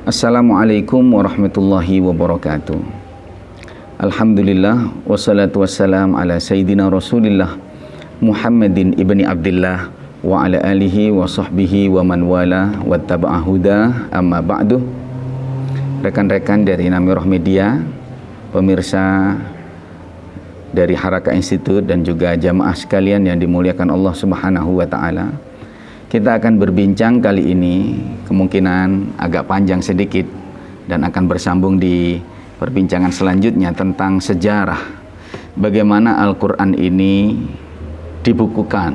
Assalamualaikum warahmatullahi wabarakatuh. Alhamdulillah wassalatu wassalam ala sayyidina Rasulillah Muhammadin ibni Abdillah wa ala alihi wa sahbihi wa man wala wa taba'a huda, amma ba'du. Rekan-rekan dari Namirah Media, pemirsa dari Haraka Institute dan juga jamaah sekalian yang dimuliakan Allah Subhanahu wa taala. Kita akan berbincang kali ini, kemungkinan agak panjang sedikit dan akan bersambung di perbincangan selanjutnya tentang sejarah bagaimana Al-Quran ini dibukukan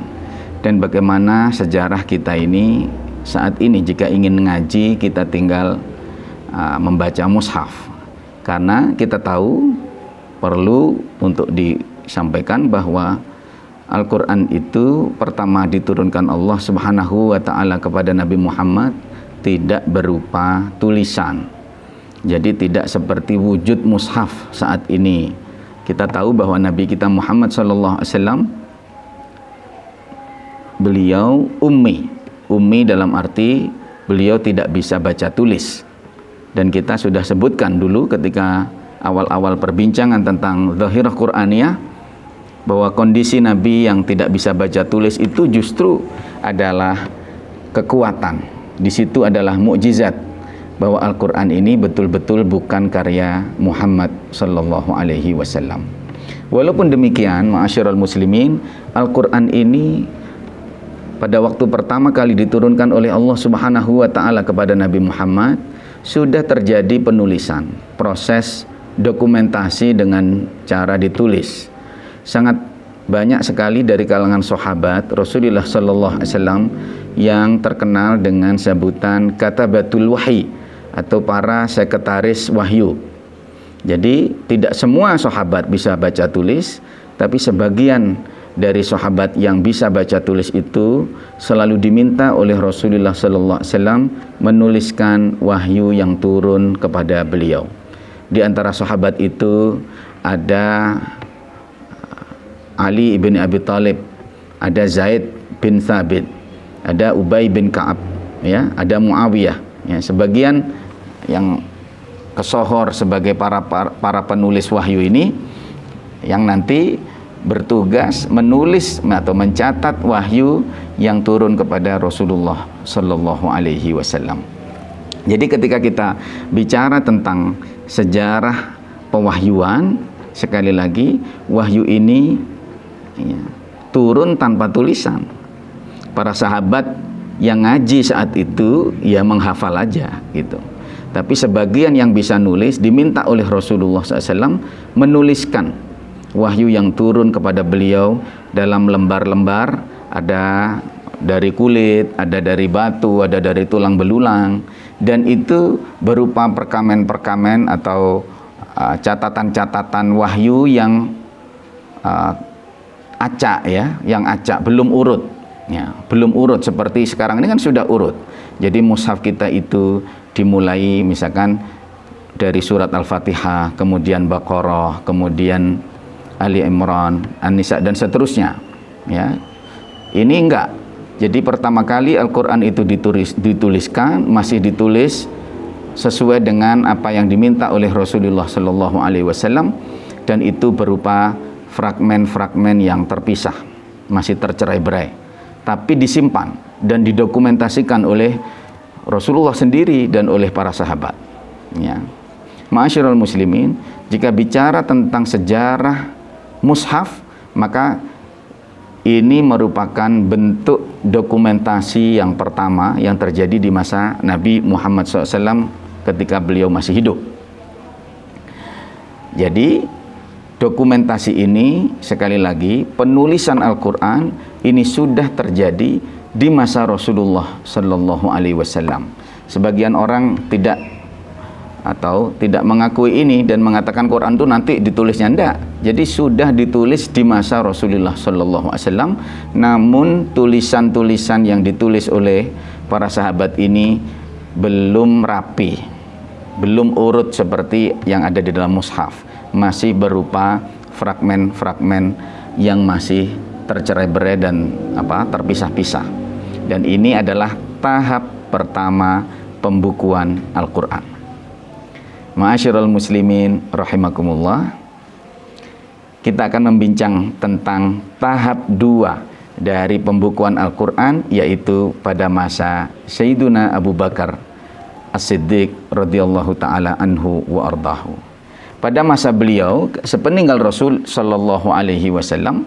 dan bagaimana sejarah kita ini saat ini jika ingin ngaji kita tinggal membaca mushaf, karena kita tahu perlu untuk disampaikan bahwa Al-Quran itu pertama diturunkan Allah Subhanahu wa ta'ala kepada Nabi Muhammad tidak berupa tulisan. Jadi tidak seperti wujud mushaf saat ini. Kita tahu bahwa Nabi kita Muhammad SAW beliau ummi. Ummi dalam arti beliau tidak bisa baca tulis. Dan kita sudah sebutkan dulu ketika awal-awal perbincangan tentang Zahirah Qur'aniyah bahwa kondisi Nabi yang tidak bisa baca tulis itu justru adalah kekuatan. Di situ adalah mukjizat bahwa Al-Quran ini betul-betul bukan karya Muhammad sallallahu alaihi wasallam. Walaupun demikian, ma'asyiral muslimin, Al-Quran ini pada waktu pertama kali diturunkan oleh Allah Subhanahu wa taala kepada Nabi Muhammad sudah terjadi penulisan, proses dokumentasi dengan cara ditulis. Sangat banyak sekali dari kalangan sahabat Rasulullah sallallahu alaihi wasallam yang terkenal dengan sebutan katabatul wahyi atau para sekretaris wahyu. Jadi tidak semua sahabat bisa baca tulis, tapi sebagian dari sahabat yang bisa baca tulis itu selalu diminta oleh Rasulullah sallallahu alaihi wasallam menuliskan wahyu yang turun kepada beliau. Di antara sahabat itu ada Ali ibn Abi Thalib, ada Zaid bin Thabit, ada Ubay bin Ka'ab, ya, ada Muawiyah. Ya, sebagian yang kesohor sebagai para penulis wahyu ini yang nanti bertugas menulis atau mencatat wahyu yang turun kepada Rasulullah Sallallahu Alaihi Wasallam. Jadi ketika kita bicara tentang sejarah pewahyuan, sekali lagi wahyu ini turun tanpa tulisan. Para sahabat yang ngaji saat itu ya menghafal aja gitu. Tapi sebagian yang bisa nulis diminta oleh Rasulullah SAW menuliskan wahyu yang turun kepada beliau dalam lembar-lembar, ada dari kulit, ada dari batu, ada dari tulang belulang, dan itu berupa perkamen-perkamen atau catatan-catatan wahyu yang acak, ya, yang acak, belum urut, ya, belum urut seperti sekarang ini kan sudah urut. Jadi mushaf kita itu dimulai misalkan dari surat Al-Fatihah, kemudian Baqarah, kemudian Ali Imran, An-Nisa dan seterusnya, ya. Ini enggak. Jadi pertama kali Al-Quran itu dituliskan, masih ditulis sesuai dengan apa yang diminta oleh Rasulullah Sallallahu Alaihi Wasallam, dan itu berupa fragmen-fragmen yang terpisah, masih tercerai-berai, tapi disimpan dan didokumentasikan oleh Rasulullah sendiri dan oleh para sahabat. Ya. Ma'asyiral muslimin, jika bicara tentang sejarah mushaf, maka ini merupakan bentuk dokumentasi yang pertama yang terjadi di masa Nabi Muhammad SAW ketika beliau masih hidup. Jadi dokumentasi ini, sekali lagi, penulisan Al-Quran ini sudah terjadi di masa Rasulullah Sallallahu Alaihi Wasallam. Sebagian orang tidak mengakui ini dan mengatakan Quran itu nanti ditulisnya, enggak. Jadi sudah ditulis di masa Rasulullah Sallallahu Alaihi Wasallam. Namun tulisan-tulisan yang ditulis oleh para sahabat ini belum rapi, belum urut seperti yang ada di dalam mushaf. Masih berupa fragmen-fragmen yang masih tercerai-berai dan terpisah-pisah. Dan ini adalah tahap pertama pembukuan Al-Quran. Ma'asyiral muslimin rahimakumullah, kita akan membincang tentang tahap 2 dari pembukuan Al-Quran, yaitu pada masa Sayyiduna Abu Bakar As-Siddiq radhiyallahu ta'ala anhu wa ardahu. Pada masa beliau, sepeninggal Rasul sallallahu alaihi wasallam,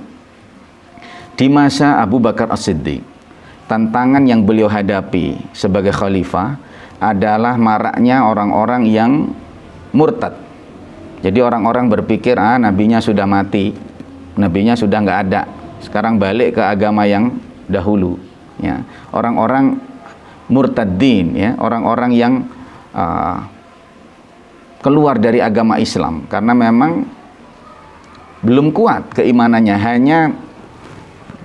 di masa Abu Bakar As-Siddiq, tantangan yang beliau hadapi sebagai khalifah adalah maraknya orang-orang yang murtad. Jadi orang-orang berpikir, nabinya sudah mati, nabinya sudah nggak ada, sekarang balik ke agama yang dahulu. Ya, orang-orang murtadin, ya, orang-orang yang keluar dari agama Islam karena memang belum kuat keimanannya, hanya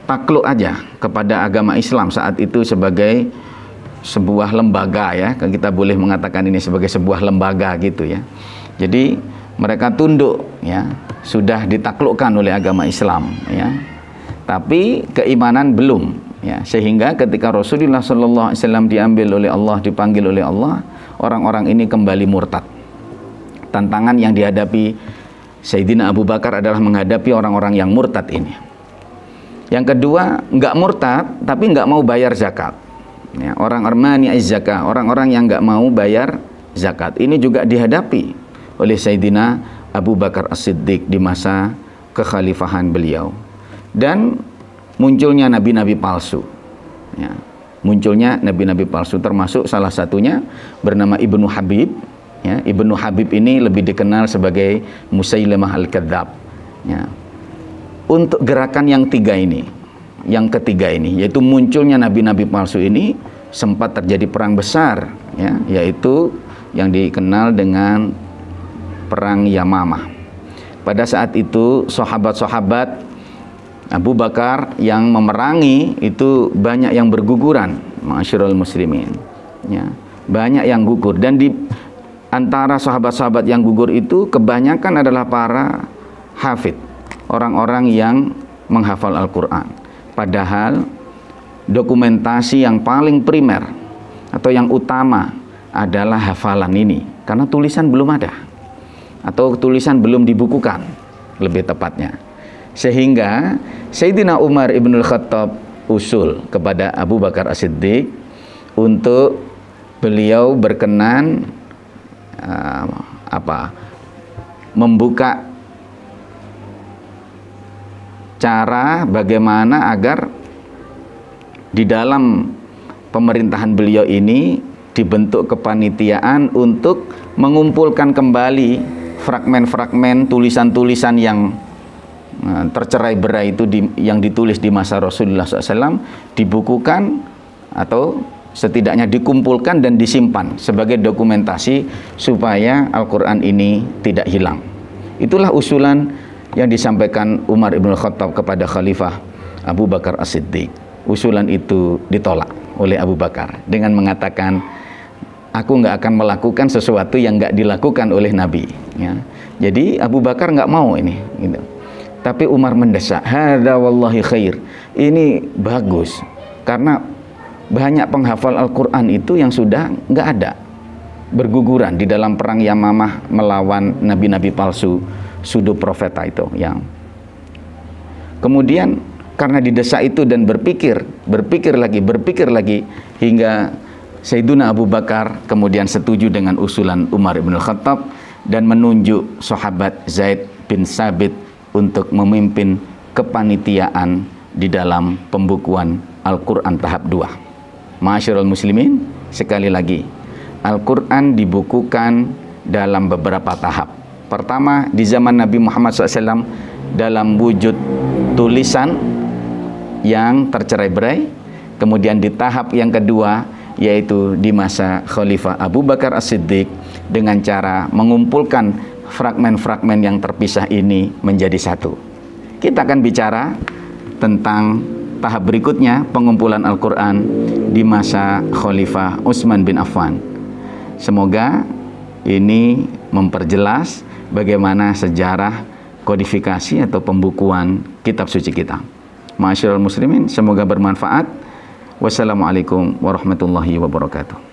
takluk aja kepada agama Islam saat itu sebagai sebuah lembaga, ya, kita boleh mengatakan ini sebagai sebuah lembaga gitu ya. Jadi mereka tunduk, ya, sudah ditaklukkan oleh agama Islam, ya, tapi keimanan belum, ya, sehingga ketika Rasulullah SAW diambil oleh Allah, dipanggil oleh Allah, orang-orang ini kembali murtad. Tantangan yang dihadapi Sayyidina Abu Bakar adalah menghadapi orang-orang yang murtad ini. Yang kedua, nggak murtad tapi nggak mau bayar zakat, ya, orang-orang zakat, orang-orang yang nggak mau bayar zakat ini juga dihadapi oleh Sayyidina Abu Bakar As-Siddiq di masa kekhalifahan beliau. Dan munculnya nabi-nabi palsu, ya, munculnya nabi-nabi palsu, termasuk salah satunya bernama Ibnu Habib, ya. Ibnu Habib ini lebih dikenal sebagai Musailamah Al-Kadzab, ya. Untuk gerakan yang ketiga ini, yaitu munculnya nabi-nabi palsu ini, sempat terjadi perang besar, ya, yaitu yang dikenal dengan perang Yamamah. Pada saat itu sahabat-sahabat Abu Bakar yang memerangi itu banyak yang berguguran, ma'asyiral muslimin, ya, banyak yang gugur. Dan di antara sahabat-sahabat yang gugur itu kebanyakan adalah para hafid, orang-orang yang menghafal Al-Quran. Padahal dokumentasi yang paling primer atau yang utama adalah hafalan ini, karena tulisan belum ada atau tulisan belum dibukukan lebih tepatnya. Sehingga Sayyidina Umar ibnul Khattab usul kepada Abu Bakar As-Siddiq untuk beliau berkenan membuka cara bagaimana agar di dalam pemerintahan beliau ini dibentuk kepanitiaan untuk mengumpulkan kembali fragmen-fragmen tulisan-tulisan yang tercerai-berai itu yang ditulis di masa Rasulullah SAW, dibukukan atau setidaknya dikumpulkan dan disimpan sebagai dokumentasi supaya Al-Quran ini tidak hilang. Itulah usulan yang disampaikan Umar ibn Khattab kepada Khalifah Abu Bakar As-Siddiq. Usulan itu ditolak oleh Abu Bakar dengan mengatakan, aku nggak akan melakukan sesuatu yang nggak dilakukan oleh Nabi, ya. Jadi Abu Bakar nggak mau ini, gitu. Tapi Umar mendesak, hadza wallahi khair, ini bagus, karena banyak penghafal Al-Quran itu yang sudah nggak ada, berguguran di dalam perang Yamamah melawan nabi-nabi palsu, pseudo profeta itu, yang kemudian karena didesak itu dan berpikir lagi hingga Sayyiduna Abu Bakar kemudian setuju dengan usulan Umar ibn Khattab dan menunjuk sahabat Zaid bin Sabit untuk memimpin kepanitiaan di dalam pembukuan Al-Quran tahap 2. Ma'asyiral muslimin, sekali lagi, Al-Quran dibukukan dalam beberapa tahap. Pertama, di zaman Nabi Muhammad SAW dalam wujud tulisan yang tercerai-berai. Kemudian di tahap yang kedua, yaitu di masa Khalifah Abu Bakar As-Siddiq, dengan cara mengumpulkan fragmen-fragmen yang terpisah ini menjadi satu. Kita akan bicara tentang tahap berikutnya, pengumpulan Al-Quran di masa Khalifah Utsman bin Affan. Semoga ini memperjelas bagaimana sejarah kodifikasi atau pembukuan kitab suci kita. Ma'asyiral muslimin, semoga bermanfaat. Wassalamualaikum warahmatullahi wabarakatuh.